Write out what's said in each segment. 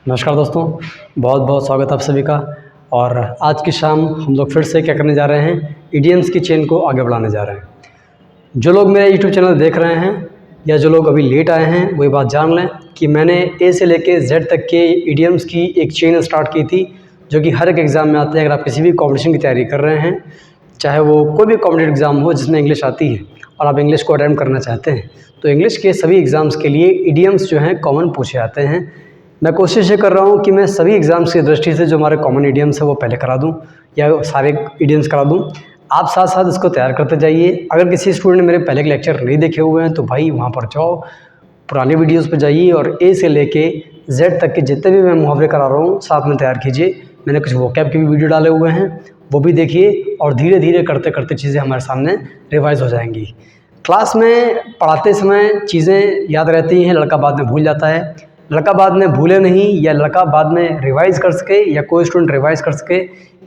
नमस्कार दोस्तों, बहुत बहुत स्वागत है आप सभी का। और आज की शाम हम लोग फिर से क्या करने जा रहे हैं, इडियम्स की चेन को आगे बढ़ाने जा रहे हैं। जो लोग मेरा यूट्यूब चैनल देख रहे हैं या जो लोग अभी लेट आए हैं वो ये बात जान लें कि मैंने ए से लेके जेड तक के इडियम्स की एक चेन स्टार्ट की थी, जो कि हर एक एग्ज़ाम में आते हैं। अगर आप किसी भी कॉम्पिटिशन की तैयारी कर रहे हैं, चाहे वो कोई भी कॉम्पिटिटिव एग्ज़ाम हो जिसमें इंग्लिश आती है और आप इंग्लिश को अटेम्प्ट करना चाहते हैं, तो इंग्लिश के सभी एग्ज़ाम्स के लिए इडियम्स जो हैं कॉमन पूछे जाते हैं। मैं कोशिश ये कर रहा हूँ कि मैं सभी एग्ज़ाम्स की दृष्टि से जो हमारे कॉमन इडियम्स है वो पहले करा दूँ या सारे इडियम्स करा दूँ। आप साथ साथ इसको तैयार करते जाइए। अगर किसी स्टूडेंट ने मेरे पहले के लेक्चर नहीं देखे हुए हैं तो भाई वहाँ पर जाओ, पुरानी वीडियोस पर जाइए और ए से लेके जेड तक के जितने भी मैं मुहावरे करा रहा हूँ साथ में तैयार कीजिए। मैंने कुछ वोकैब के भी वीडियो डाले हुए हैं, वो भी देखिए और धीरे धीरे करते करते चीज़ें हमारे सामने रिवाइज़ हो जाएंगी। क्लास में पढ़ाते समय चीज़ें याद रहती हैं, लड़का बाद में भूल जाता है। लड़का बाद में भूले नहीं या लड़का बाद में रिवाइज़ कर सके या कोई स्टूडेंट रिवाइज़ कर सके,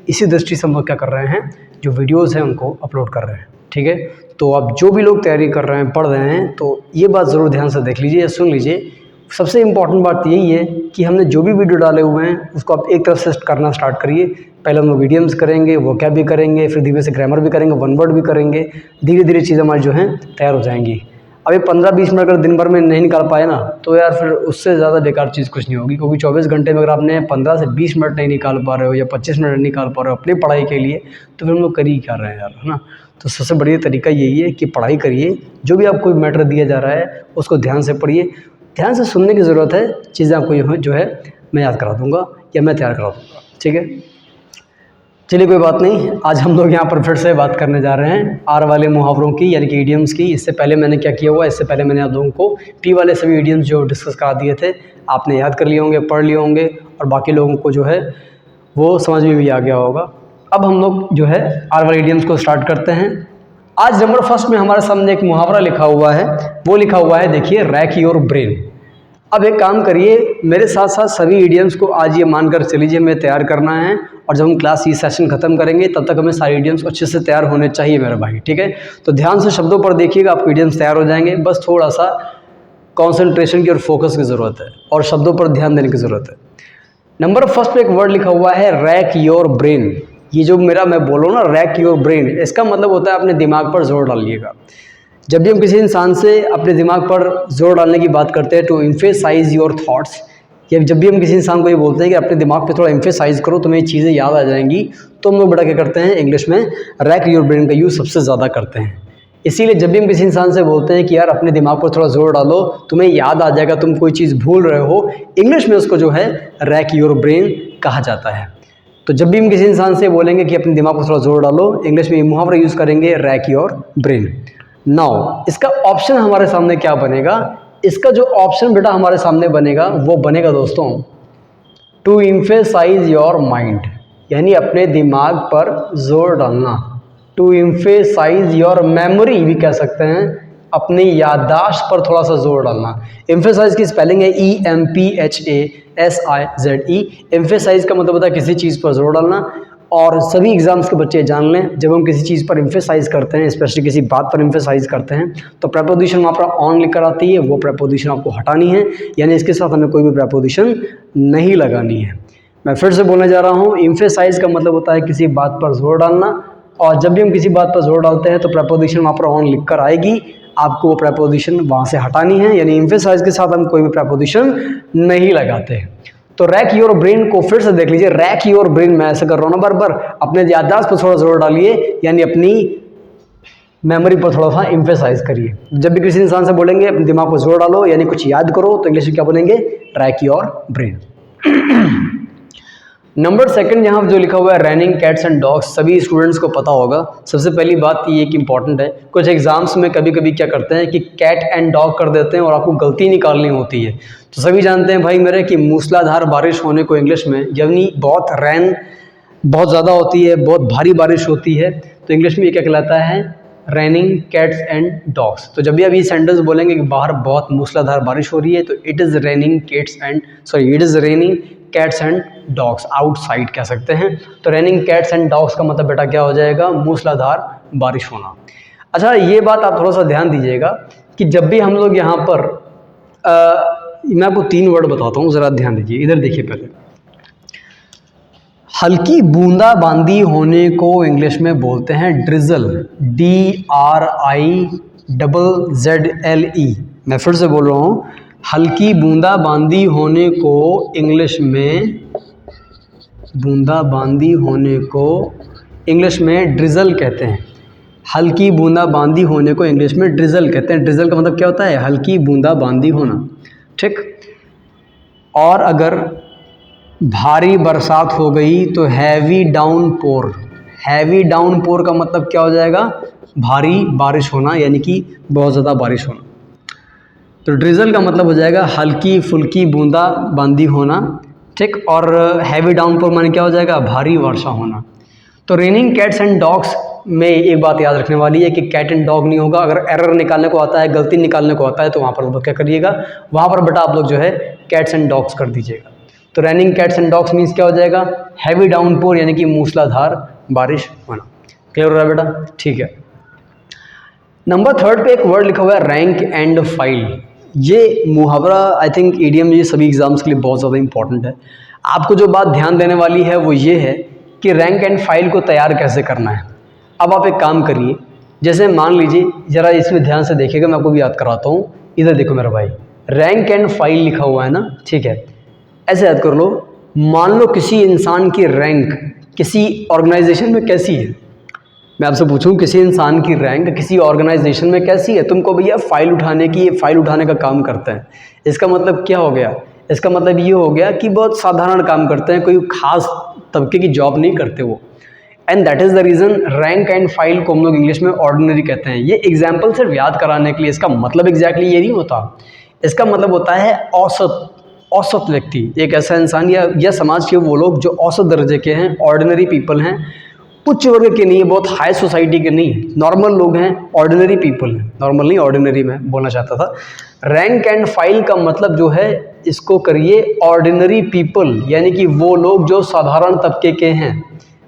इसी दृष्टि से हम लोग क्या कर रहे हैं, जो वीडियोज़ हैं उनको अपलोड कर रहे हैं। ठीक है, तो अब जो भी लोग तैयारी कर रहे हैं, पढ़ रहे हैं, तो ये बात ज़रूर ध्यान से देख लीजिए या सुन लीजिए। सबसे इम्पॉर्टेंट बात यही है कि हमने जो भी वीडियो डाले हुए हैं उसको आप एक तरफ से करना स्टार्ट करिए। पहले हम लोग इडियम्स करेंगे, वोकैब भी करेंगे, फिर धीरे से ग्रामर भी करेंगे, वन वर्ड भी करेंगे। धीरे धीरे चीज़ें हमारी जो हैं तैयार हो जाएंगी। अभी 15-20 मिनट अगर दिन भर में नहीं निकाल पाए ना, तो यार फिर उससे ज़्यादा बेकार चीज़ कुछ नहीं होगी। क्योंकि 24 घंटे में अगर आपने 15 से 20 मिनट नहीं निकाल पा रहे हो या 25 मिनट नहीं निकाल पा रहे हो अपनी पढ़ाई के लिए, तो फिर हम लोग कर ही क्या रहे हैं यार, है ना। तो सबसे बढ़िया तरीका यही है कि पढ़ाई करिए। जो भी आपको मैटर दिया जा रहा है उसको ध्यान से पढ़िए, ध्यान से सुनने की ज़रूरत है। चीज़ें आपको जो है मैं याद करा दूँगा या मैं तैयार करा दूँगा। ठीक है, चलिए कोई बात नहीं। आज हम लोग यहाँ पर फिर से बात करने जा रहे हैं आर वाले मुहावरों की, यानी कि इडियम्स की। इससे पहले मैंने क्या किया हुआ, इससे पहले मैंने आप लोगों को पी वाले सभी इडियम्स जो डिस्कस करा दिए थे, आपने याद कर लिए होंगे, पढ़ लिए होंगे और बाकी लोगों को जो है वो समझ में भी आ गया होगा। अब हम लोग जो है आर वाले इडियम्स को स्टार्ट करते हैं। आज नंबर फर्स्ट में हमारे सामने एक मुहावरा लिखा हुआ है, वो लिखा हुआ है, देखिए, रैक योर ब्रेन। अब एक काम करिए, मेरे साथ साथ सभी इडियम्स को आज ये मानकर चलीजिए मैं तैयार करना है, और जब हम क्लास ये सेशन खत्म करेंगे तब तक हमें सारे इडियम्स अच्छे से तैयार होने चाहिए मेरे भाई। ठीक है, तो ध्यान से शब्दों पर देखिएगा, आपके इडियम्स तैयार हो जाएंगे। बस थोड़ा सा कॉन्सेंट्रेशन की और फोकस की ज़रूरत है और शब्दों पर ध्यान देने की ज़रूरत है। नंबर फर्स्ट पे एक वर्ड लिखा हुआ है, रैक योर ब्रेन। ये जो मैं बोल रहा हूँ ना, रैक योर ब्रेन, इसका मतलब होता है अपने दिमाग पर जोर डालिएगा। जब भी हम किसी इंसान से अपने दिमाग पर जोर डालने की बात करते हैं, टू एम्फेसाइज योर थॉट्स, या जब भी हम किसी इंसान को ये बोलते हैं कि अपने दिमाग पे थोड़ा एम्फेसाइज करो, तुम्हें ये चीज़ें याद आ जाएंगी, तो हम लोग बड़ा क्या करते हैं, इंग्लिश में रैक योर ब्रेन का यूज़ सबसे ज़्यादा करते हैं। इसीलिए जब भी हम किसी इंसान से बोलते हैं कि यार अपने दिमाग पर थोड़ा जोर डालो, तुम्हें याद आ जाएगा, तुम कोई चीज़ भूल रहे हो, इंग्लिश में उसको जो है रैक योर ब्रेन कहा जाता है। तो जब भी हम किसी इंसान से बोलेंगे कि अपने दिमाग पर थोड़ा जोर डालो, इंग्लिश में ये मुहावरा यूज़ करेंगे, रैक योर ब्रेन। नाउ इसका ऑप्शन हमारे सामने क्या बनेगा, इसका जो ऑप्शन बेटा हमारे सामने बनेगा वो बनेगा दोस्तों, टू एम्फेसाइज योर माइंड, यानी अपने दिमाग पर जोर डालना। टू एम्फेसाइज योर मेमोरी भी कह सकते हैं, अपनी याददाश्त पर थोड़ा सा जोर डालना। एम्फेसाइज की स्पेलिंग है EMPHASIZE। एम्फेसाइज का मतलब होता है किसी चीज़ पर जोर डालना। और सभी एग्जाम्स के बच्चे जान लें, जब हम किसी चीज़ पर एम्फेसाइज करते हैं, स्पेशली किसी बात पर एम्फेसाइज करते हैं, तो प्रेपोजिशन वहाँ पर ऑन लिखकर आती है, वो प्रेपोजिशन आपको हटानी है, यानी इसके साथ हमें कोई भी प्रेपोजिशन नहीं लगानी है। मैं फिर से बोलने जा रहा हूँ, एम्फेसाइज का मतलब होता है किसी बात पर जोर डालना, और जब भी हम किसी बात पर जोर डालते हैं तो प्रेपोजिशन वहाँ पर ऑन लिखकर आएगी, आपको वो प्रेपोजिशन वहाँ से हटानी है, यानी एम्फेसाइज के साथ हम कोई भी प्रेपोजिशन नहीं लगाते। तो रैक योर ब्रेन को फिर से देख लीजिए, रैक योर ब्रेन, मैं ऐसा कर रहा हूँ ना बार बार, अपने याददाश्त पर थोड़ा जोर डालिए, यानी अपनी मेमोरी पर थोड़ा सा एम्फेसाइज करिए। जब भी किसी इंसान से बोलेंगे अपने दिमाग पर जोर डालो यानी कुछ याद करो, तो इंग्लिश में क्या बोलेंगे, rack your brain. Number second यहाँ जो लिखा हुआ है, रनिंग कैट्स एंड डॉग्स, सभी स्टूडेंट्स को पता होगा। सबसे पहली बात ये कि इंपॉर्टेंट है, कुछ एग्जाम्स में कभी कभी क्या करते हैं कि कैट एंड डॉग कर देते हैं और आपको गलती निकालनी होती है। तो सभी जानते हैं भाई मेरे कि मूसलाधार बारिश होने को इंग्लिश में, यानी बहुत ज़्यादा होती है, बहुत भारी बारिश होती है, तो इंग्लिश में ये क्या कहलाता है, रैनिंग कैट्स एंड डॉग्स। तो जब भी आप ये सेंटेंस बोलेंगे कि बाहर बहुत मूसलाधार बारिश हो रही है, तो it is raining cats and dogs, outside कह सकते हैं। तो रेनिंग कैट्स एंड डॉग्स का मतलब बेटा क्या हो जाएगा, मूसलाधार बारिश होना। अच्छा, ये बात आप थोड़ा सा ध्यान दीजिएगा कि जब भी हम लोग यहाँ पर मैं आपको 3 वर्ड बताता हूँ, ज़रा ध्यान दीजिए, इधर देखिए पहले। हल्की बूंदाबांदी होने को इंग्लिश में बोलते हैं ड्रिजल, DRIZZLE। मैं फिर से बोल रहा हूँ, हल्की बूंदाबांदी होने को इंग्लिश में ड्रिजल कहते हैं। हल्की बूंदाबांदी होने को इंग्लिश में ड्रिजल कहते हैं। ड्रिजल का मतलब क्या होता है? हल्की बूंदाबांदी होना, ठीक। और अगर भारी बरसात हो गई तो हैवी डाउनपोर। हैवी डाउनपोर का मतलब क्या हो जाएगा? भारी बारिश होना, यानी कि बहुत ज़्यादा बारिश होना। तो ड्रिजल का मतलब हो जाएगा हल्की फुल्की बूंदाबांदी होना, ठीक। और हैवी डाउनपोर माने क्या हो जाएगा? भारी वर्षा होना। तो रेनिंग कैट्स एंड डॉग्स में एक बात याद रखने वाली है कि कैट एंड डॉग नहीं होगा। अगर एरर निकालने को आता है, गलती निकालने को आता है, तो वहाँ पर क्या करिएगा, वहाँ पर बेटा आप लोग जो है कैट्स एंड डॉग्स कर दीजिएगा। तो raining cats and dogs means क्या हो जाएगा? हैवी डाउनपोर, यानी कि मूसलाधार बारिश होना। क्लियर हो रहा है बेटा? ठीक है। नंबर 3 पे एक वर्ड लिखा हुआ है रैंक एंड फाइल। ये मुहावरा आई थिंक ईडीएम, ये सभी एग्जाम्स के लिए बहुत ज़्यादा इंपॉर्टेंट है। आपको जो बात ध्यान देने वाली है वो ये है कि रैंक एंड फाइल को तैयार कैसे करना है। अब आप एक काम करिए, जैसे मान लीजिए, ज़रा इसमें ध्यान से देखिएगा, मैं आपको भी याद कराता हूँ। इधर देखो मेरा भाई, रैंक एंड फाइल लिखा हुआ है ना, ठीक है। ऐसे याद कर लो, मान लो किसी इंसान की रैंक किसी ऑर्गेनाइजेशन में कैसी है। मैं आपसे पूछूं, किसी इंसान की रैंक किसी ऑर्गेनाइजेशन में कैसी है? तुमको भैया फाइल उठाने की, फाइल उठाने का काम करते हैं। इसका मतलब क्या हो गया? इसका मतलब ये हो गया कि बहुत साधारण काम करते हैं, कोई खास तबके की जॉब नहीं करते वो। And that is the reason rank and file को हम लोग इंग्लिश में ऑर्डिनरी कहते हैं। ये एग्जाम्पल सिर्फ याद कराने के लिए, इसका मतलब एग्जैक्टली ये नहीं होता। इसका मतलब होता है औसत व्यक्ति, एक ऐसा इंसान या समाज के वो लोग जो औसत दर्जे के हैं, ऑर्डिनरी पीपल हैं, उच्च वर्ग के नहीं है, बहुत हाई सोसाइटी के नहीं, नॉर्मल लोग हैं, ऑर्डिनरी पीपल हैं। नॉर्मल नहीं, ऑर्डिनरी में बोलना चाहता था। रैंक एंड फाइल का मतलब जो है, इसको करिए ऑर्डिनरी पीपल, यानी कि वो लोग जो साधारण तबके के हैं।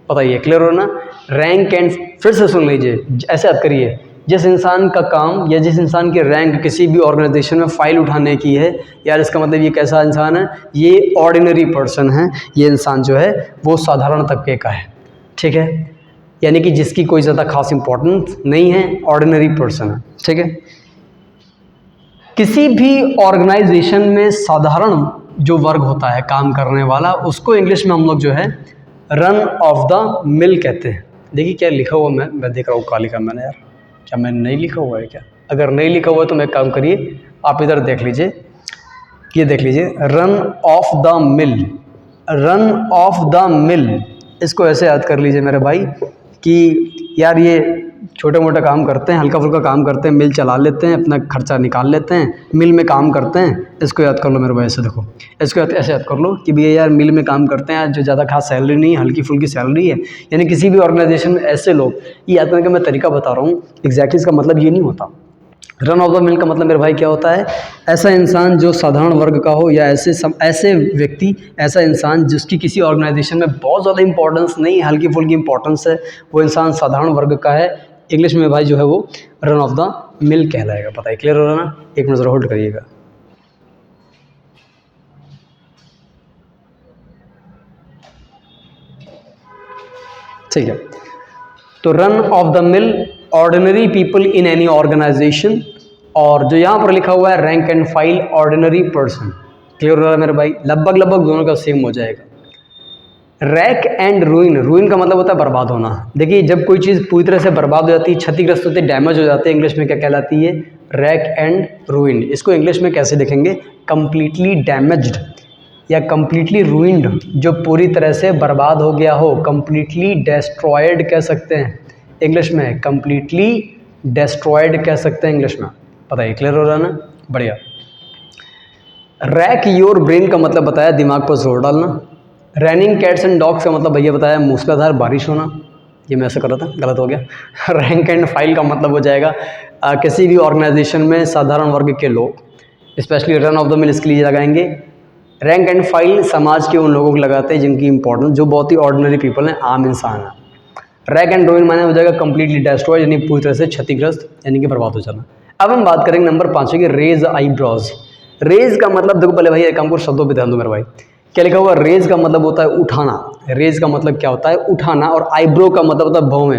बताइए, क्लियर हो ना? रैंक एंड, फिर से सुन लीजिए, ऐसे याद करिए, जिस इंसान का काम या जिस इंसान की रैंक किसी भी ऑर्गेनाइजेशन में फ़ाइल उठाने की है, यार इसका मतलब ये कैसा इंसान है? ये ऑर्डिनरी पर्सन है। ये इंसान जो है वो साधारण तबके का है, ठीक है, यानी कि जिसकी कोई ज़्यादा खास इंपॉर्टेंस नहीं है, ऑर्डिनरी पर्सन है, ठीक है। किसी भी ऑर्गेनाइजेशन में साधारण जो वर्ग होता है काम करने वाला, उसको इंग्लिश में हम लोग जो है रन ऑफ द मिल कहते हैं। देखिए क्या लिखा हुआ, मैं देख रहा हूँ, क्या लिखा मैंने यार, क्या मैंने नहीं लिखा हुआ है क्या? अगर नहीं लिखा हुआ है तो मैं काम करिए, आप इधर देख लीजिए, ये देख लीजिए, run of the mill. Run of the मिल, इसको ऐसे याद कर लीजिए मेरे भाई कि यार ये छोटे मोटे काम करते हैं, हल्का फुल्का काम करते हैं, मिल चला लेते हैं, अपना खर्चा निकाल लेते हैं, मिल में काम करते हैं। इसको याद कर लो मेरे भाई, ऐसे देखो, इसको ऐसे याद कर लो कि भैया यार मिल में काम करते हैं, जो ज़्यादा खास सैलरी नहीं है, हल्की फुल्की सैलरी है। यानी किसी भी ऑर्गेनाइजेशन में ऐसे लोग, ये याद करने का मैं तरीका बता रहा हूँ, एग्जैक्टली इसका मतलब ये नहीं होता। रन ऑफ द मिल का मतलब मेरे भाई क्या होता है? ऐसा इंसान जो साधारण वर्ग का हो, या ऐसे व्यक्ति, ऐसा इंसान जिसकी किसी ऑर्गेनाइजेशन में बहुत ज़्यादा इंपॉर्टेंस नहीं है, हल्की फुल्की इंपॉर्टेंस है, वो इंसान साधारण वर्ग का है। इंग्लिश में भाई जो है वो रन ऑफ द मिल कहलाएगा। पता है, क्लियर हो रहा ना? एक मिनट होल्ड करिएगा। ठीक है, तो run of the mill, ordinary people in any organization, और जो यहाँ पर लिखा हुआ है rank and file, ordinary person. Clear हो रहा है मेरे भाई? लगभग दोनों का सेम हो जाएगा। रैक एंड रूइन, रूइन का मतलब होता है बर्बाद होना। देखिए जब कोई चीज़ पूरी तरह से बर्बाद हो जाती है, क्षतिग्रस्त होती है, डैमेज हो जाते हैं, इंग्लिश में क्या कहलाती है? Rack and ruin. इसको इंग्लिश में कैसे लिखेंगे? कंप्लीटली डैमेज्ड या कंप्लीटली रूइंड, जो पूरी तरह से बर्बाद हो गया हो, कंप्लीटली डेस्ट्रॉयड कह सकते हैं इंग्लिश में, कंप्लीटली डेस्ट्रॉयड कह सकते हैं इंग्लिश में। पता है, क्लियर हो रहा है ना? बढ़िया। रैक योर ब्रेन का मतलब बताया दिमाग पर जोर डालना। रैनिंग कैट्स एंड डॉग्स का मतलब भैया बताया मूसलाधार बारिश होना। ये मैं ऐसा कर रहा था, गलत हो गया। रैंक एंड फाइल का मतलब हो जाएगा किसी भी ऑर्गेनाइजेशन में साधारण वर्ग के लोग, स्पेशली रन ऑफ द मिल इसके लिए लगाएंगे। रैंक एंड फाइल समाज के उन लोगों को लगाते हैं जिनकी इंपॉर्टेंस, जो बहुत ही ऑर्डिनरी पीपल हैं, आम इंसान है। रैक एंड रूइन माने हो जाएगा कंप्लीटली डिस्ट्रॉय, यानी पूरी तरह से क्षतिग्रस्त, यानी कि बर्बाद हो जाना। अब हम बात करेंगे नंबर 5 की, रेज आईब्रोज। रेज का मतलब देखो, पहले भाई एक काम को शब्दों पे ध्यान दो मेरे भाई। क्या लिखा हुआ? रेज का मतलब होता है उठाना। रेज का मतलब क्या होता है? उठाना। और आईब्रो का मतलब होता है भौं।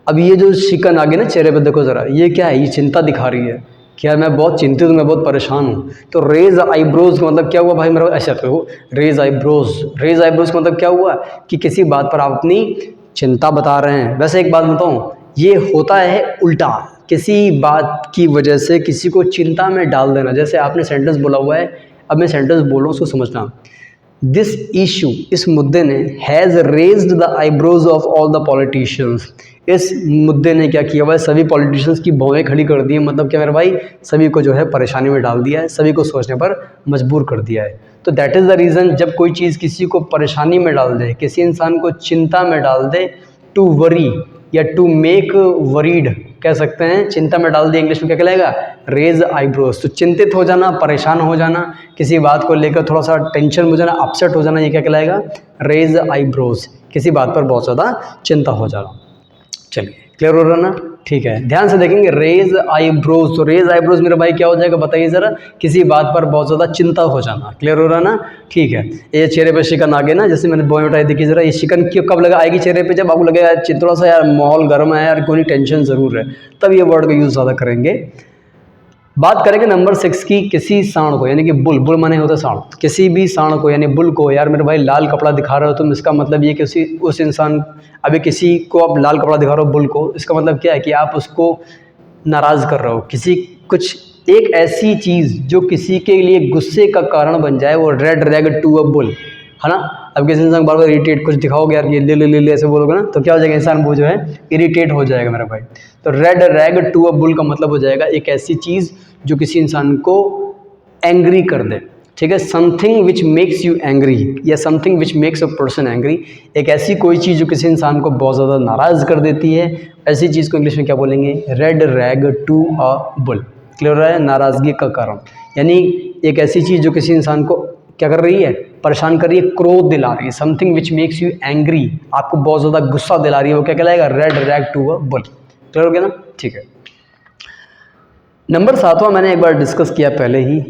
अब ये जो शिकन आ गई ना चेहरे पे, देखो ज़रा, ये क्या है? ये चिंता दिखा रही है। क्या मैं बहुत चिंतित हूँ, मैं बहुत परेशान हूँ। तो रेज आईब्रोज का मतलब क्या हुआ भाई मेरा? ऐसा देखो, रेज आईब्रोज, रेज आईब्रोज का मतलब क्या हुआ कि किसी बात पर आप अपनी चिंता बता रहे हैं। वैसे एक बात बताऊँ, ये होता है उल्टा, किसी बात की वजह से किसी को चिंता में डाल देना। जैसे आपने सेंटेंस बोला हुआ है, अब मैं सेंटेंस बोल रहा हूँ, उसको समझना। दिस इशू, इस मुद्दे ने, has raised the eyebrows of all the politicians. इस मुद्दे ने क्या किया भाई? सभी पॉलिटिशियंस की भौहें खड़ी कर दी है। मतलब क्या मेरे भाई? सभी को जो है परेशानी में डाल दिया है, सभी को सोचने पर मजबूर कर दिया है। तो दैट इज़ द रीज़न, जब कोई चीज़ किसी को परेशानी में डाल दे, किसी इंसान को चिंता में डाल दे, टू वरी या टू मेक वरीड कह सकते हैं, चिंता में डाल दिया, इंग्लिश में क्या कहलाएगा? Raise eyebrows. तो चिंतित हो जाना, परेशान हो जाना, किसी बात को लेकर थोड़ा सा टेंशन हो जाना, अपसेट हो जाना, ये क्या कहलाएगा? Raise eyebrows. किसी बात पर बहुत ज़्यादा चिंता हो जाना। चलिए, क्लियर हो रहा ना? ठीक है, ध्यान से देखेंगे। रेज आईब्रोज, तो रेज आईब्रोज मेरे भाई क्या हो जाएगा बताइए ज़रा? किसी बात पर बहुत ज़्यादा चिंता हो जाना। क्लियर हो रहा ना? ठीक है, ये चेहरे पे शिकन आ गए ना, जैसे मैंने बॉय उठाई, देखिए ज़रा, ये शिकन क्यों कब लगा आएगी चेहरे पे? जब आपको लगेगा यार थोड़ा सा यार माहौल गर्म है यार, कोई टेंशन ज़रूर है, तब ये वर्ड का यूज़ ज़्यादा करेंगे। बात करेंगे नंबर 6 की। किसी सांड को, यानी कि बुल, बुल माने होता है सांड, किसी भी सांड को यानी बुल को, यार मेरे भाई लाल कपड़ा दिखा रहे हो तुम, इसका मतलब ये कि उस इंसान, अभी किसी को आप लाल कपड़ा दिखा रहे हो बुल को, इसका मतलब क्या है कि आप उसको नाराज़ कर रहे हो। किसी कुछ एक ऐसी चीज़ जो किसी के लिए गुस्से का कारण बन जाए, वो red rag to a bull, है ना? अब किसी इंसान बार बार इरिटेट कुछ दिखाओगे यार, ये ले ले ले ले ऐसे बोलोगे ना, तो क्या हो जाएगा? इंसान वो जो है इरिटेट हो जाएगा मेरा भाई। तो red rag to a bull का मतलब हो जाएगा एक ऐसी चीज़ जो किसी इंसान को एंग्री कर दे। ठीक है, something which makes you angry या something which makes a person angry. एक ऐसी कोई चीज़ जो किसी इंसान को बहुत ज़्यादा नाराज़ कर देती है, ऐसी चीज़ को इंग्लिश में क्या बोलेंगे? Red rag to a bull. Clear हो रहा है? नाराज़गी का कारण, यानी एक ऐसी चीज़ जो किसी इंसान को क्या कर रही है? परेशान कर रही है, क्रोध दिला रही है। Something which makes you angry, आपको बहुत ज़्यादा गुस्सा दिला रही है, वो क्या कहलाएगा? Red rag to a bull. Clear हो गया ना? ठीक है। नंबर 7वां मैंने एक बार डिस्कस किया पहले ही।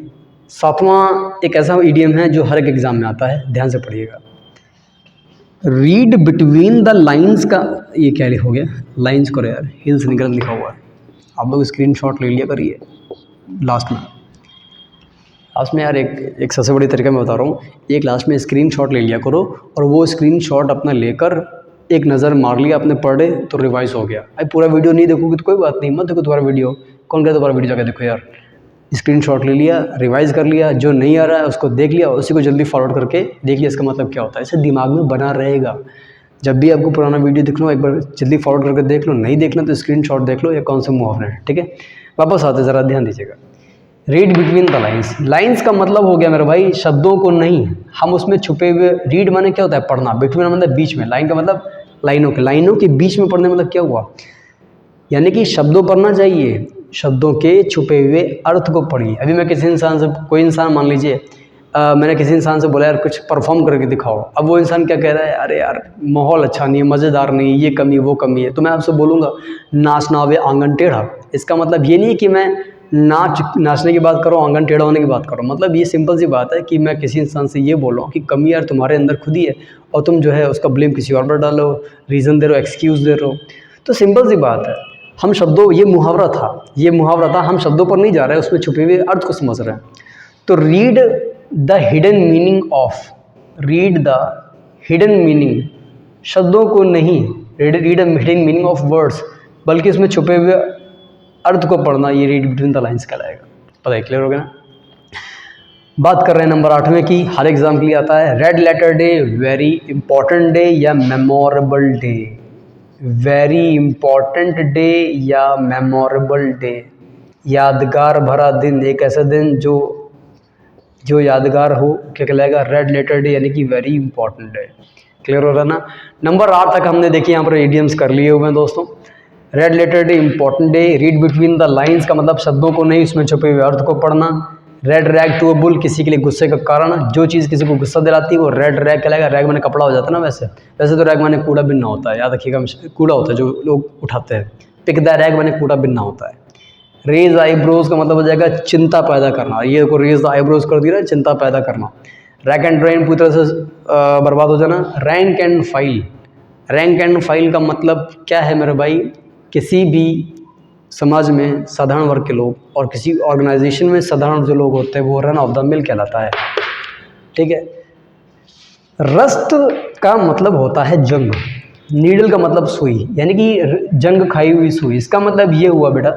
7वां एक ऐसा ईडियम है जो हर एक एग्जाम में आता है, ध्यान से पढ़िएगा। रीड बिटवीन द लाइंस का, ये क्या हो गया? लाइंस करो यार, हिल्स निकल लिखा हुआ है, आप लोग स्क्रीनशॉट ले लिया करिए लास्ट में यार, एक सबसे बड़ी तरीका मैं बता रहा हूँ, एक लास्ट में स्क्रीनशॉट ले लिया करो, और वो स्क्रीनशॉट अपना लेकर एक नज़र मार लिया, आपने पढ़े तो रिवाइज हो गया। अभी पूरा वीडियो नहीं देखोगे तो कोई बात नहीं, मत देखो दोबारा वीडियो, कौन कहता दोबारा वीडियो जाकर देखो यार। स्क्रीनशॉट ले लिया, रिवाइज कर लिया, जो नहीं आ रहा है उसको देख लिया, उसी को जल्दी फॉरवर्ड करके देख लिया इसका मतलब क्या होता है, इसे दिमाग में बना रहेगा। जब भी आपको पुराना वीडियो दिख लो, एक बार जल्दी फॉरवर्ड करके देख लो, नहीं देखना तो स्क्रीनशॉट देख लो, या कौन से मुहावरे हैं। ठीक है, वापस आते ज़रा ध्यान दीजिएगा। Read between the lines, lines का मतलब हो गया मेरे भाई शब्दों को नहीं, हम उसमें छुपे हुए, रीड माने क्या होता है? पढ़ना, बिटवीन मतलब बीच में, लाइन का मतलब लाइनों के बीच में पढ़ने मतलब क्या हुआ? यानी कि शब्दों पढ़ना चाहिए, शब्दों के छुपे हुए अर्थ को पढ़िए। अभी मैं किसी इंसान से, कोई इंसान मान लीजिए, मैंने किसी इंसान से बोला यार कुछ परफॉर्म करके दिखाओ, अब वो इंसान क्या कह रहा है? अरे यार माहौल अच्छा नहीं है, मज़ेदार नहीं है, ये कमी वो कमी है, तो मैं आपसे बोलूँगा नाचना वे आंगन टेढ़ा। इसका मतलब ये नहीं कि मैं नाचने की बात करो, आंगन टेढ़ा होने की बात करो, मतलब ये सिंपल सी बात है कि मैं किसी इंसान से ये बोल रहा हूँ कि कमी यार तुम्हारे अंदर खुद ही है, और तुम जो है उसका ब्लेम किसी और पर डालो, रीज़न दे रहे हो, एक्सक्यूज़ दे रहे हो। तो सिंपल सी बात है, हम शब्दों, ये मुहावरा था, हम शब्दों पर नहीं जा रहे हैं, उसमें छुपे हुए अर्थ को समझ रहे हैं। तो read the hidden meaning of, read the hidden meaning, शब्दों को नहीं, read the hidden meaning of words, बल्कि इसमें छुपे हुए अर्थ को पढ़ना, ये रीड बिटवीन द लाइंस कहलाएगा। पता है? क्लियर हो गया ना? बात कर रहे हैं नंबर 8वें की, हर एग्जाम के लिए आता है। Red letter day, very important day या memorable day? Very important day या मेमोरेबल डे? यादगार भरा दिन, एक ऐसा दिन जो यादगार हो, क्या कहलाएगा? रेड लेटर डे, यानी कि वेरी इंपॉर्टेंट डे। क्लियर हो रहा ना? नंबर 8 तक हमने देखिए यहाँ पर इडियम्स कर लिए हुए हैं दोस्तों। Red letter day, important day, read between the lines का मतलब शब्दों को नहीं, उसमें छुपे हुए अर्थ को पढ़ना। Red rag to a bull, किसी के लिए गुस्से का कारण, जो चीज़ किसी को गुस्सा दिलाती है वो रेड रैग कहलाएगा। रैग माने कपड़ा हो जाता है ना, वैसे तो रैग माने कूड़ा बिन्ना होता है, याद रखिएगा, कूड़ा होता है जो लोग उठाते हैं। पिक द रैग माने कूड़ा बिन्ना होता है। रेज आईब्रोज का मतलब हो जाएगा चिंता पैदा करना, ये को रेज आईब्रोज कर दिया, चिंता पैदा करना। रैक एंड ड्रेन पूरी तरह से बर्बाद हो जाना। Rank and file, rank and file का मतलब क्या है मेरे भाई, किसी भी समाज में साधारण वर्ग के लोग और किसी ऑर्गेनाइजेशन में साधारण जो लोग होते हैं वो रन ऑफ द मिल कहलाता है, ठीक है। रस्ट का मतलब होता है जंग, नीडल का मतलब सुई, यानी कि जंग खाई हुई सुई। इसका मतलब ये हुआ बेटा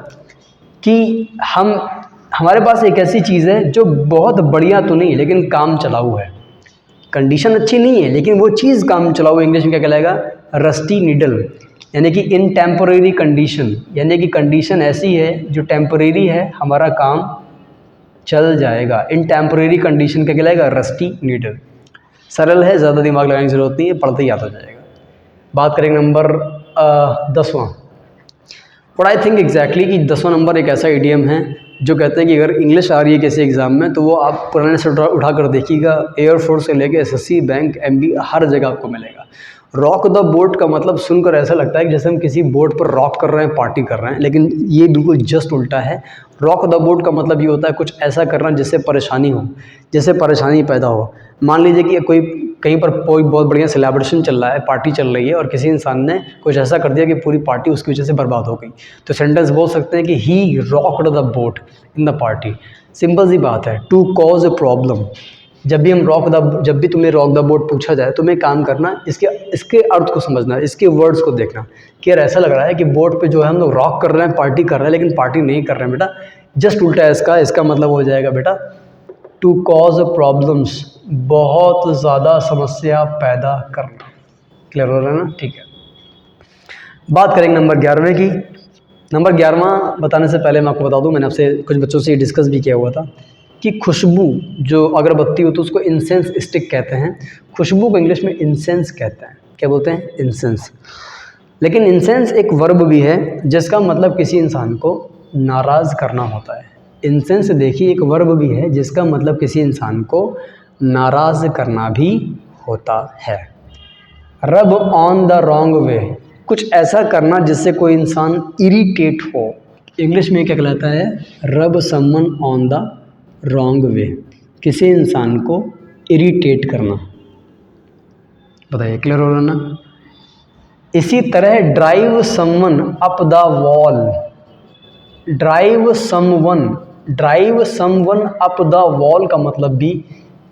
कि हमारे पास एक ऐसी चीज़ है जो बहुत बढ़िया तो नहीं लेकिन काम चलाऊ है, कंडीशन अच्छी नहीं है लेकिन वो चीज़ काम चलाऊ, इंग्लिश में क्या कहलाएगा, रस्टी नीडल, यानी कि इन टेम्परेरी कंडीशन, यानी कि कंडीशन ऐसी है जो टेम्परेरी है, हमारा काम चल जाएगा। इन टेम्परेरी कंडीशन क्या कहलाएगा, रस्टी नीडल। सरल है, ज़्यादा दिमाग लगाने की ज़रूरत नहीं है, पढ़ते ही याद हो जाएगा। बात करेंगे नंबर 10वां। और आई थिंक एग्जैक्टली कि 10वां नंबर एक ऐसा इडियम है जो कहते हैं कि अगर इंग्लिश आ रही है किसी एग्ज़ाम में तो वो आप पुराने से उठा कर देखिएगा, एयरफोर्स से लेके एसएससी, बैंक, एमबी, हर जगह आपको मिलेगा। रॉक द बोट का मतलब सुनकर ऐसा लगता है कि जैसे हम किसी बोट पर रॉक कर रहे हैं, पार्टी कर रहे हैं, लेकिन ये बिल्कुल जस्ट उल्टा है। रॉक द बोट का मतलब ये होता है कुछ ऐसा करना जिससे परेशानी हो, जिससे परेशानी पैदा हो। मान लीजिए कि कोई कहीं पर कोई बहुत बढ़िया सेलिब्रेशन चल रहा है, पार्टी चल रही है और किसी इंसान ने कुछ ऐसा कर दिया कि पूरी पार्टी उसकी वजह से बर्बाद हो गई, तो सेंटेंस बोल सकते हैं कि he rocked the boat in the party. Simple सी बात है, टू कॉज अ प्रॉब्लम। जब भी तुम्हें रॉक द बोट पूछा जाए तो मैं काम करना, इसके अर्थ को समझना, इसके वर्ड्स को देखना कि यार ऐसा लग रहा है कि बोट पे जो है हम लोग रॉक कर रहे हैं, पार्टी कर रहे हैं, लेकिन पार्टी नहीं कर रहे हैं बेटा, जस्ट उल्टा है इसका मतलब हो जाएगा बेटा टू कॉज प्रॉब्लम्स, बहुत ज़्यादा समस्या पैदा करना। क्लियर हो रहा है ना, ठीक है। बात करेंगे नंबर 11वें की। नंबर 11वां बताने से पहले मैं आपको बता दूं, मैंने आपसे कुछ बच्चों से डिस्कस भी किया हुआ था कि खुशबू जो अगरबत्ती हो तो उसको इंसेंस स्टिक कहते हैं, खुशबू को इंग्लिश में इंसेंस कहते हैं। क्या बोलते हैं, इंसेंस। लेकिन इंसेंस एक वर्ब भी है जिसका मतलब किसी इंसान को नाराज़ करना होता है। इंसेंस देखिए एक वर्ब भी है जिसका मतलब किसी इंसान को नाराज़ करना भी होता है। रब ऑन द रॉन्ग वे, कुछ ऐसा करना जिससे कोई इंसान इरिटेट हो, इंग्लिश में क्या कहलाता है, रब someone on the wrong way, किसी इंसान को इरिटेट करना। बताइए क्लियर हो रहा ना। इसी तरह drive someone up the wall, drive someone up the wall का मतलब भी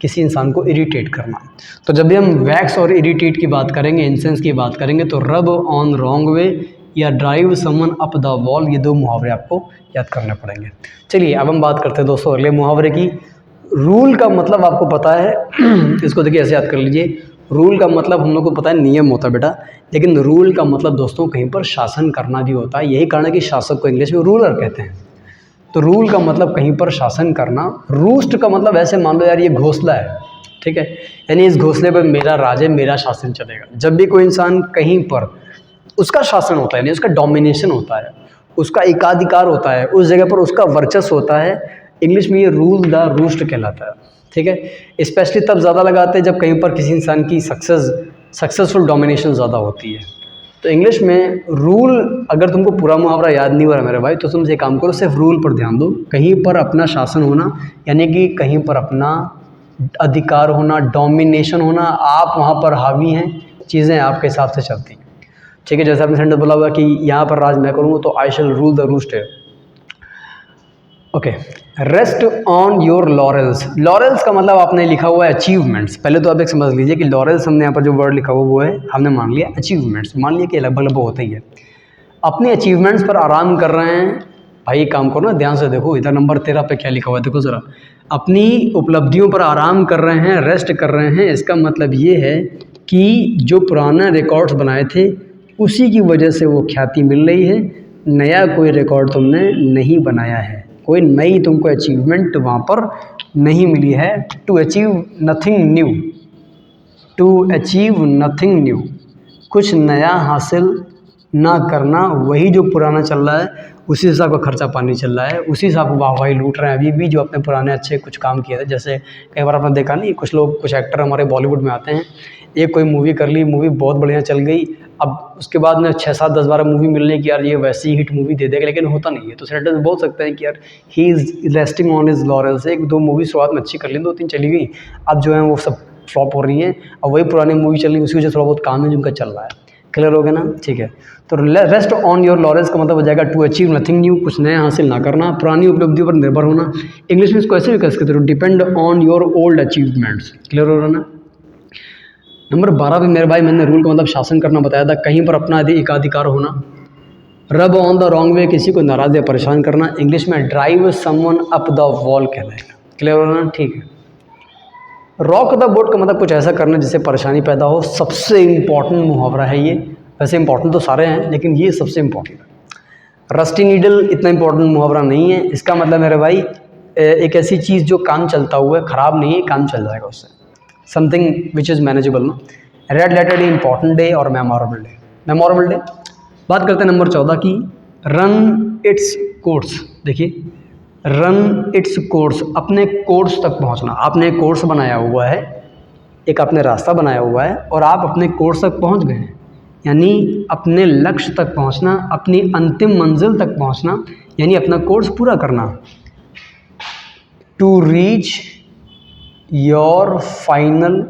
किसी इंसान को इरिटेट करना। तो जब भी हम वैक्स और इरिटेट की बात करेंगे, इंसेंस की बात करेंगे, तो रब ऑन रॉन्ग वे या drive someone up the wall, ये दो मुहावरे आपको याद करने पड़ेंगे। चलिए अब हम बात करते हैं दोस्तों अगले मुहावरे की। रूल का मतलब आपको पता है इसको देखिए ऐसे याद कर लीजिए, रूल का मतलब हम लोग को पता है नियम होता है बेटा, लेकिन रूल का मतलब दोस्तों कहीं पर शासन करना भी होता है। यही कारण है कि शासक को इंग्लिश में रूलर कहते हैं। तो रूल का मतलब कहीं पर शासन करना। रूस्ट का मतलब ऐसे मान लो यार ये घोंसला है, ठीक है, यानी इस घोंसले पर मेरा राज है, मेरा शासन चलेगा। जब भी कोई इंसान कहीं पर उसका शासन होता है, यानी उसका डोमिनेशन होता है, उसका एकाधिकार होता है, उस जगह पर उसका वर्चस्व होता है, इंग्लिश में ये रूल द रूस्ट कहलाता है, ठीक है। स्पेशली तब ज़्यादा लगाते हैं जब कहीं पर किसी इंसान की सक्सेसफुल डोमिनेशन ज़्यादा होती है। तो इंग्लिश में रूल, अगर तुमको पूरा मुहावरा याद नहीं हो रहा मेरे भाई तो तुम एक काम करो, सिर्फ रूल पर ध्यान दो। कहीं पर अपना शासन होना, यानी कि कहीं पर अपना अधिकार होना, डोमिनेशन होना, आप वहाँ पर हावी हैं, चीज़ें आपके हिसाब से चलती हैं, ठीक है। जैसे आपने सेंटेंस बोला हुआ कि यहाँ पर राज मैं करूँगा, तो आई शैल रूल द रूस्ट है, okay. Rest on your laurels, laurels का मतलब आपने लिखा हुआ है अचीवमेंट्स। पहले तो आप एक समझ लीजिए कि लॉरेल्स हमने यहाँ पर जो वर्ड लिखा हुआ वो है, हमने मान लिया अचीवमेंट्स, मान लिया कि लगभग होता ही है। अपने अचीवमेंट्स पर आराम कर रहे हैं, भाई काम करो ना, ध्यान से देखो इधर नंबर 13 पे क्या लिखा हुआ है, देखो ज़रा। अपनी उपलब्धियों पर आराम कर रहे हैं, रेस्ट कर रहे हैं, इसका मतलब ये है कि जो पुराने रिकॉर्ड्स बनाए थे उसी की वजह से वो ख्याति मिल रही है, नया कोई रिकॉर्ड तुमने नहीं बनाया है, कोई नई तुमको अचीवमेंट वहाँ पर नहीं मिली है। To achieve nothing new, to achieve nothing new, कुछ नया हासिल ना करना, वही जो पुराना चल रहा है उसी हिसाब का खर्चा पानी चल रहा है, उसी हिसाब को वाहवाही लूट रहे हैं अभी भी जो अपने पुराने अच्छे कुछ काम किए थे। जैसे कई बार आपने देखा नहीं, कुछ लोग, कुछ एक्टर हमारे बॉलीवुड में आते हैं, एक कोई मूवी कर ली, मूवी बहुत बढ़िया चल गई, अब उसके बाद में 6, 7, 10, 12 मूवी मिलने की यार ये वैसी हिट मूवी दे देगा, लेकिन होता नहीं है। तो सेनेटर्स बोल सकते हैं कि यार he is resting on his laurels. 1-2 movie शुरुआत में अच्छी कर ली, 2-3 चली गई, अब जो है वो सब फ्लॉप हो रही है। अब वही पुरानी मूवी चल रही है, उसी वजह से थोड़ा बहुत काम है जिनका चल रहा है। क्लियर हो गया ना? ठीक है। तो रेस्ट ऑन योर लॉरेल्स का मतलब हो जाएगा टू अचीव नथिंग न्यू, कुछ नया हासिल ना करना, पुरानी उपलब्धियों पर निर्भर होना। इंग्लिश में इसको ऐसे भी कह सकते हो, depend on your old achievements. Clear हो रहा ना? नंबर 12 पे मेरे भाई मैंने रूल का मतलब शासन करना बताया था, कहीं पर अपना एकाधिकार होना। रब ऑन द रॉन्ग वे, किसी को नाराज या परेशान करना। इंग्लिश में drive someone up the wall कहलाएगा। क्लियर हो रहा ना? ठीक है। रॉक द बोट का मतलब कुछ ऐसा करना जिससे परेशानी पैदा हो। सबसे इम्पॉर्टेंट मुहावरा है ये, वैसे इंपॉर्टेंट तो सारे हैं लेकिन ये सबसे इम्पॉर्टेंट है। रस्टी नीडल इतना इम्पॉर्टेंट मुहावरा नहीं है। इसका मतलब मेरे भाई एक ऐसी चीज़ जो काम चलता हुआ है, ख़राब नहीं है, काम चल जाएगा उससे, समथिंग विच इज़ मैनेजेबल ना। Red letter day, important day और मेमोरेबल डे। मेमोरेबल डे बात करते हैं नंबर 14 की, रन इट्स कोर्स। देखिए, रन इट्स कोर्स, अपने कोर्स तक पहुंचना। आपने एक कोर्स बनाया हुआ है, एक आपने रास्ता बनाया हुआ है और आप अपने कोर्स तक पहुंच गए हैं, यानी अपने लक्ष्य तक पहुंचना, अपनी अंतिम मंजिल तक पहुंचना, यानी अपना कोर्स पूरा करना। To reach your final,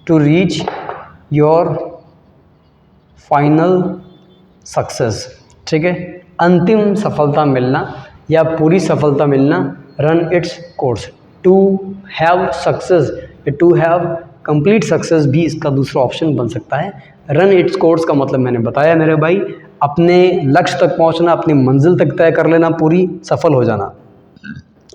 to reach your final success. ठीक है, अंतिम सफलता मिलना या पूरी सफलता मिलना, run its course. To have success, to have complete success भी इसका दूसरा ऑप्शन बन सकता है। रन इट्स कोर्स का मतलब मैंने बताया मेरे भाई, अपने लक्ष्य तक पहुंचना, अपनी मंजिल तक तय कर लेना, पूरी सफल हो जाना।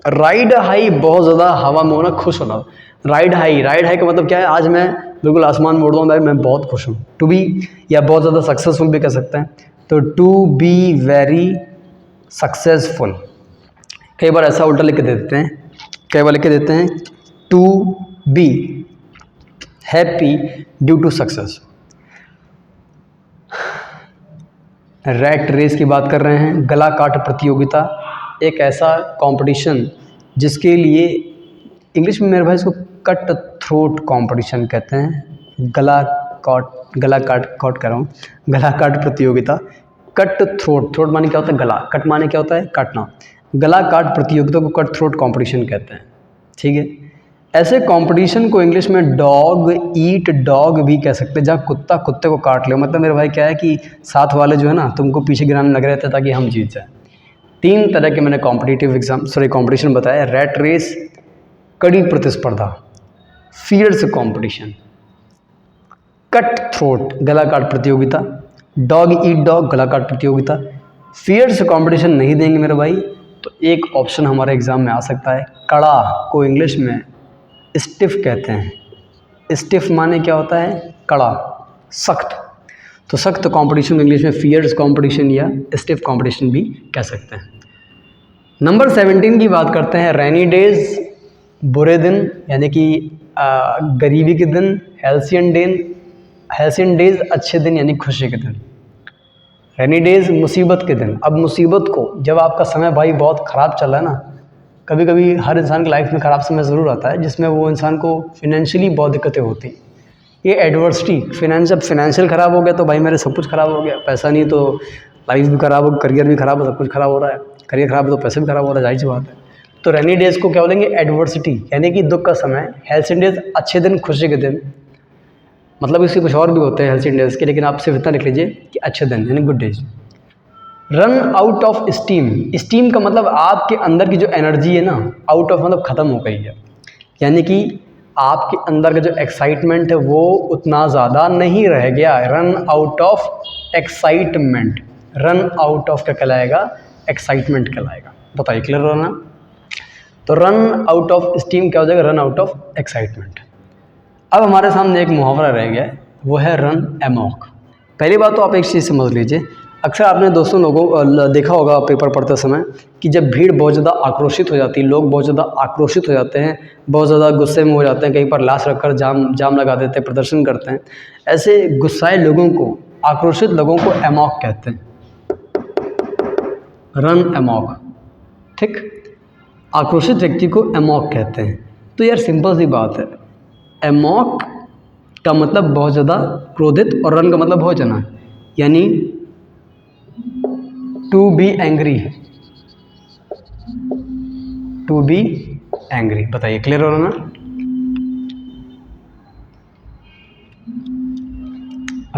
राइड हाई, बहुत ज़्यादा हवा में होना, खुश होना। राइड हाई, राइड हाई का मतलब क्या है? आज मैं बिल्कुल आसमान में उड़ रहा हूँ भाई, मैं बहुत खुश हूँ। टू बी, या बहुत ज़्यादा सक्सेसफुल भी कह सकते हैं। तो टू बी वेरी सक्सेसफुल, कई बार ऐसा उल्टा लिख के दे देते हैं, कई बार लिख के देते हैं to be happy due to success. Rat race की बात कर रहे हैं। गला काट प्रतियोगिता, एक ऐसा कंपटीशन जिसके लिए इंग्लिश में मेरे भाई इसको कट थ्रोट कंपटीशन कहते हैं। गला काट कर रहा हूँ, गला काट प्रतियोगिता। कट थ्रोट, थ्रोट माने क्या होता है? गला। कट माने क्या होता है? काटना। गला काट प्रतियोगिता को कट थ्रोट कंपटीशन कहते हैं। ठीक है, ऐसे कंपटीशन को इंग्लिश में डॉग ईट डॉग भी कह सकते हैं, जहाँ कुत्ता कुत्ते को काट ले। मतलब मेरे भाई क्या है कि साथ वाले जो है ना, तुमको पीछे गिराने लग रहे थे ताकि हम जीत जाए। 3 तरह के मैंने कंपटीशन बताया। रैट रेस, कड़ी प्रतिस्पर्धा, फियर्स कंपटीशन, कट थ्रोट गला काट प्रतियोगिता, डॉग ईट डॉग गला काट प्रतियोगिता। फियर्स कंपटीशन नहीं देंगे मेरे भाई तो एक ऑप्शन हमारे एग्जाम में आ सकता है, कड़ा को इंग्लिश में स्टिफ कहते हैं। स्टिफ माने क्या होता है? कड़ा, सख्त। तो सख्त कंपटीशन इंग्लिश में फियर्स कंपटीशन या स्टिफ कंपटीशन भी कह सकते हैं। नंबर 17 की बात करते हैं। रेनी डेज, बुरे दिन यानी कि गरीबी के दिन। हेल्सियन डेज, अच्छे दिन यानी खुशी के दिन। रेनी डेज, मुसीबत के दिन। अब मुसीबत को, जब आपका समय भाई बहुत ख़राब चल रहा है ना, कभी कभी हर इंसान की लाइफ में ख़राब समय ज़रूर आता है जिसमें वो इंसान को फिनेंशियली बहुत दिक्कतें होती। ये एडवर्सिटी, जब फिनेंशियल ख़राब हो गया तो भाई मेरे सब कुछ ख़राब हो गया। पैसा नहीं तो लाइफ भी ख़राब हो, करियर भी ख़राब हो, सब कुछ ख़राब हो रहा है। करियर ख़राब है तो पैसे भी ख़राब हो रहा है, जाहिर सी बात है। तो रेनी डेज़ को क्या बोलेंगे? एडवर्सिटी, यानी कि दुख का समय। हेल्सियन डेज, अच्छे दिन, खुशी के दिन। मतलब इसके कुछ और भी होते हैं हेल्सियन डेज के, लेकिन आप सिर्फ इतना लिख लीजिए कि अच्छे दिन यानी good days. Run out of steam, steam का मतलब आपके अंदर की जो एनर्जी है ना, आउट ऑफ मतलब ख़त्म हो गई है, यानी कि आपके अंदर का जो एक्साइटमेंट है वो उतना ज़्यादा नहीं रह गया। Run out of excitement, run out of क्या कहलाएगा? एक्साइटमेंट कहलाएगा। बताइए, क्लियर हो ना? तो रन आउट ऑफ स्टीम क्या हो जाएगा? Run out of excitement. अब हमारे सामने एक मुहावरा रह गया, वो है रन एमॉक। पहली बात तो आप एक चीज़ समझ लीजिए, अक्सर आपने दोस्तों लोगों देखा होगा पेपर पढ़ते समय कि जब भीड़ बहुत ज़्यादा आक्रोशित हो जाती है, लोग बहुत ज़्यादा आक्रोशित हो जाते हैं, बहुत ज़्यादा गुस्से में हो जाते हैं, कहीं पर लाश रखकर जाम लगा देते हैं, प्रदर्शन करते हैं। ऐसे गुस्साए लोगों को, आक्रोशित लोगों को एमॉक कहते हैं। रन एमॉक, ठीक, आक्रोशित व्यक्ति को एमॉक कहते हैं। तो यार सिंपल सी बात है, एमॉक ट मतलब बहुत ज़्यादा क्रोधित और रन का मतलब हो जाना, यानी to be angry, to be angry. बताइए क्लियर हो रहा ना।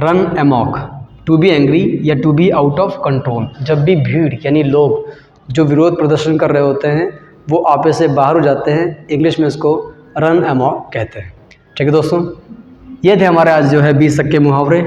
Run amok, to be angry या to be out of control, जब भी भीड़ यानी लोग जो विरोध प्रदर्शन कर रहे होते हैं वो आपस से बाहर हो जाते हैं, इंग्लिश में इसको रन अमॉक कहते हैं। ठीक है दोस्तों, ये थे हमारे आज जो है 20 के मुहावरे।